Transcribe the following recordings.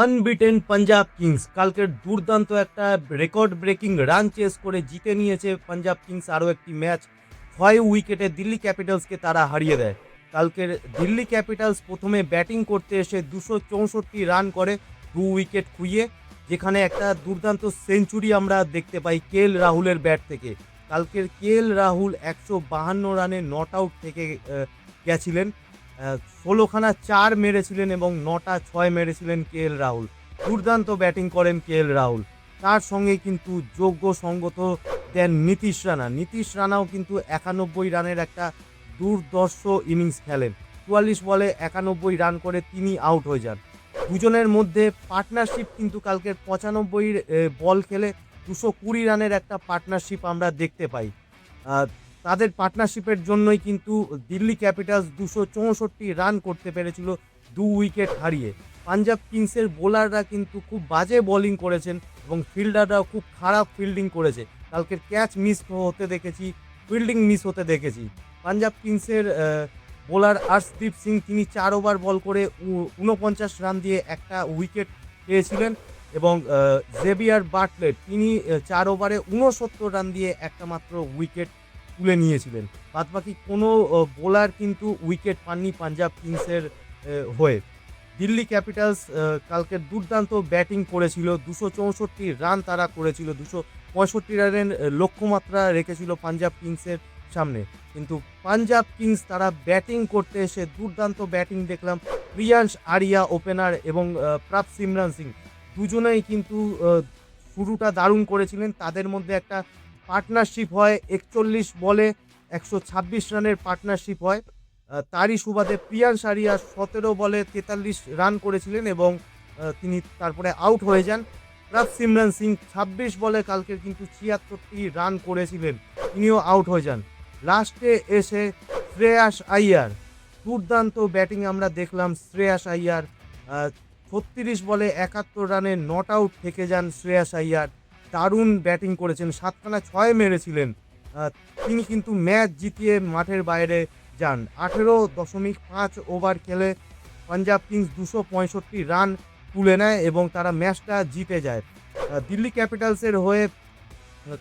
Unbeaten Punjab Kings কালকের দুর্দান্ত একটা রেকর্ড ব্রেকিং রান চেস করে জিতে নিয়েছে পাঞ্জাব কিংস আরও একটি ম্যাচ। 6 উইকেটে দিল্লি ক্যাপিটালসকে তারা হারিয়ে দেয়। কালকের দিল্লি ক্যাপিটালস প্রথমে ব্যাটিং করতে এসে 264 রান করে 2 উইকেট খুইয়ে, যেখানে একটা দুর্দান্ত সেঞ্চুরি আমরা দেখতে পাই রাহুলের ব্যাট থেকে। কালকের রাহুল 152 রানে নট আউট থেকে গেছিলেন। 16খানা 4 মেরেছিলেন এবং 9টা 6 মেরেছিলেন রাহুল। দুর্দান্ত ব্যাটিং করেন রাহুল। তার সঙ্গে কিন্তু যোগ্য সঙ্গত দেন নীতিশ রানাও কিন্তু 91 রানের একটা দুর্ধর্ষ ইনিংস খেলেন। 44 বলে 91 রান করে তিনি আউট হয়ে যান। দুজনের মধ্যে পার্টনারশিপ কিন্তু কালকের 95 বল খেলে 220 রানের একটা পার্টনারশিপ আমরা দেখতে পাই। তাদের পার্টনারশিপের জন্যই কিন্তু দিল্লি ক্যাপিটালস 264 রান করতে পেরেছিল 2 উইকেট হারিয়ে। পাঞ্জাব কিংসের বোলাররা কিন্তু খুব বাজে বোলিং করেছেন এবং ফিল্ডাররাও খুব খারাপ ফিল্ডিং করেছে। কালকের ক্যাচ মিস হতে দেখেছি, ফিল্ডিং মিস হতে দেখেছি। পাঞ্জাব কিংসের বোলার আর্শদীপ সিং তিনি 4 ওভার বল করে 49 রান দিয়ে একটা উইকেট পেয়েছিলেন এবং জেভিয়ার বাটলেট তিনি 4 ওভারে 69 রান দিয়ে একটা মাত্র উইকেট তুলে নিয়েছিলেন। বাদবাকি কোনো বোলার কিন্তু উইকেট পাননি পাঞ্জাব কিংসের হয়ে। দিল্লি ক্যাপিটালস কালকের দুর্দান্ত ব্যাটিং করেছিল, 264 রান তারা করেছিল, 265 রানের লক্ষ্যমাত্রা রেখেছিল পাঞ্জাব কিংসের সামনে। কিন্তু পাঞ্জাব কিংস তারা ব্যাটিং করতে এসে দুর্দান্ত ব্যাটিং দেখলাম। প্রিয়াংশ আরিয়া ওপেনার এবং সিমরান সিং দুজনেই কিন্তু শুরুটা দারুণ করেছিলেন। তাদের মধ্যে একটা পার্টনারশিপ হয়, 41 বলে 126 রানের পার্টনারশিপ হয়। তারই সুবাদে প্রিয়াংশ আরিয়া 17 বলে 43 রান করেছিলেন এবং তিনি তারপরে আউট হয়ে যান। সিমরান সিং 26 বলে কালকের কিন্তু 76টি রান করেছিলেন, তিনিও আউট হয়ে যান। লাস্টে এসে শ্রেয়াস আইয়ার দুর্দান্ত ব্যাটিং আমরা দেখলাম। শ্রেয়াস আইয়ার 36 বলে 71 রানে নট আউট থেকে যান। শ্রেয়াস আইয়ার দারুণ ব্যাটিং করেছেন, 7খানা 6 মেরেছিলেন। তিনি কিন্তু ম্যাচ জিতিয়ে মাঠের বাইরে যান। 18.5 ওভার খেলে পাঞ্জাব কিংস 265 রান তুলে নেয় এবং তারা ম্যাচটা জিতে যায়। দিল্লি ক্যাপিটালসের হয়ে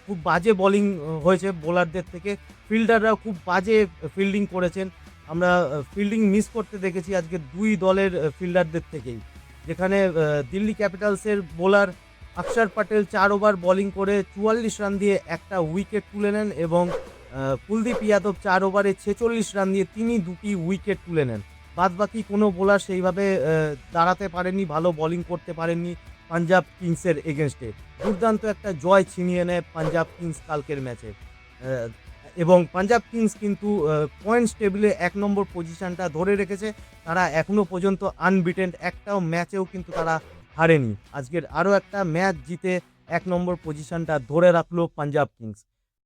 খুব বাজে বোলিং হয়েছে বোলারদের থেকে। ফিল্ডাররাও খুব বাজে ফিল্ডিং করেছেন। আমরা ফিল্ডিং মিস করতে দেখেছি আজকে দুই দলের ফিল্ডারদের থেকেই, যেখানে দিল্লি ক্যাপিটালসের বোলার অক্ষর প্যাটেল 4 ওভার বোলিং করে 44 রান দিয়ে একটা উইকেট তুলে নেন এবং কুলদীপ যাদব 4 ওভারে 46 রান দিয়ে তিনি 2টি উইকেট তুলে নেন। বাদবাকি কোনো বোলার সেইভাবে দাঁড়াতে পারেননি, ভালো বোলিং করতে পারেননি পাঞ্জাব কিংসের এগেনস্টে। দুর্দান্ত একটা জয় ছিনিয়ে নেয় পাঞ্জাব কিংস কালকের ম্যাচে এবং পাঞ্জাব কিংস কিন্তু পয়েন্টস টেবিলে 1 নম্বর পজিশনটা ধরে রেখেছে। তারা এখনও পর্যন্ত আনবিটেন, একটাও ম্যাচেও কিন্তু তারা হারেনি। আজকের আরও একটা ম্যাচ জিতে 1 নম্বর পজিশনটা ধরে রাখলো পাঞ্জাব কিংস।